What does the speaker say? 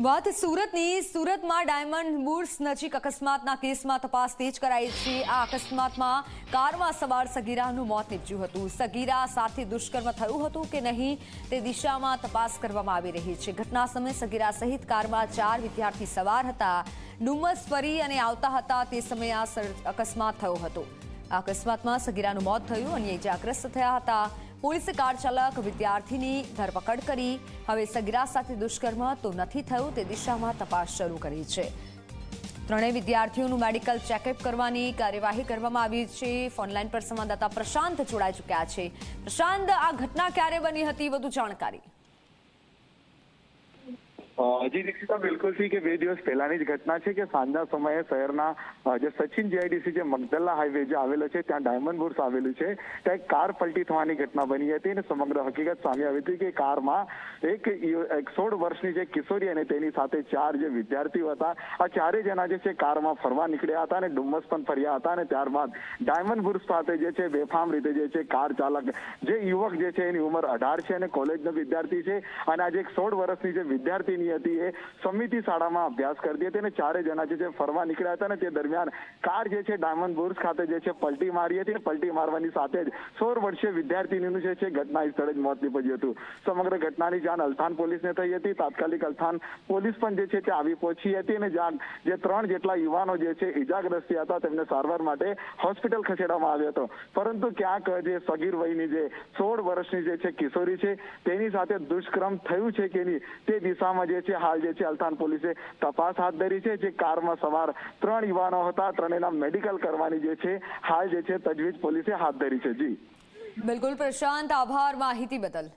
વાત સુરતની સુરતમાં ડાયમંડ બુર્સ નજીક અકસ્માતના કેસમાં તપાસ તેજ કરાઈ છે। આ અકસ્માતમાં કારમાં સવાર સગીરાનું મોત નીપજ્યું હતું। સગીરા સાથે દુષ્કર્મ થયું હતું કે નહીં તે દિશામાં તપાસ કરવામાં આવી રહી છે। ઘટના સમયે સગીરા સહિત કારમાં 4 વિદ્યાર્થી સવાર હતા। ડુમસ ફરી અને આવતા હતા તે સમયે આ અકસ્માત થયો હતો। આ અકસ્માતમાં સગીરાનું મોત થયું અને ઇજાગ્રસ્ત થયા હતા। પોલીસે કાર ચાલક વિદ્યાર્થીની ધરપકડ કરી। હવે સગીરા સાથે દુષ્કર્મ તો નથી થયું તે દિશામાં તપાસ શરૂ કરી છે। ત્રણેય વિદ્યાર્થીઓનું મેડિકલ ચેકઅપ કરવાની કાર્યવાહી કરવામાં આવી છે। ફોનલાઈન પર સંવાદદાતા પ્રશાંત જોડાઈ ચૂક્યા છે। પ્રશાંત, આ ઘટના ક્યારે બની હતી, વધુ જાણકારી? જી દીક્ષિતા, બિલકુલ થી કે 2 દિવસ પહેલાની જ ઘટના છે કે સાંજના સમયે શહેરના જે સચિન જીઆઈડીસી જે મગદલ્લા હાઈવે જે આવેલો છે ત્યાં ડાયમંડ બુર્સ આવેલું છે ત્યાં એક કાર પલટી થવાની ઘટના બની હતી અને સમગ્ર હકીકત સામે આવી હતી કે કારમાં એક 16 વર્ષની જે કિશોરી અને તેની સાથે 4 જે વિદ્યાર્થીઓ હતા, આ 4 જણા જે છે કારમાં ફરવા નીકળ્યા હતા અને ડુમ્મસ પણ ફર્યા હતા અને ત્યારબાદ ડાયમંડ બુર્સ ખાતે જે છે બેફામ રીતે જે છે કાર ચાલક જે યુવક જે છે એની ઉંમર 18 છે અને કોલેજનો વિદ્યાર્થી છે અને આજે એક 16 વર્ષની જે વિદ્યાર્થીની હતી એ સમિતિ શાળામાં અભ્યાસ કરતી હતી અને 4 જણા જે ફરવા નીકળ્યા હતા અને તે દરમિયાન કાર જે છે ડાયમંડ બુર્સ ખાતે જે છે પલટી મારી હતી અને પલટી મારવાની સાથે જ 16 વર્ષીય વિદ્યાર્થીનીનું જે છે ઘટના સ્થળે જ મોત નીપજ્યું હતું। સમગ્ર ઘટનાની જાણ અલથાણ પોલીસને થઈ હતી। તાત્કાલિક અલથાણ પોલીસ પણ જે છે તે આવી પહોંચી હતી અને જે 3 જેટલા યુવાનો જે છે ઇજાગ્રસ્ત હતા તેમને સારવાર માટે હોસ્પિટલ ખસેડવામાં આવ્યો હતો, પરંતુ ક્યાંક જે સગીર વયની જે 16 વર્ષની જે છે કિશોરી છે તેની સાથે દુષ્કર્મ થયું છે કે નહીં તે દિશામાં જે છે હાલ જે છે અલથાણ પોલીસે તપાસ હાથ ધરી છે। જે કારમાં સવાર 3 યુવાનો હતા, ત્રણેયના મેડિકલ કરવાની જે છે હાલ જે છે તજવીજ પોલીસે હાથ ધરી છે। જી બિલકુલ પ્રશાંત, આભાર માહિતી બદલ।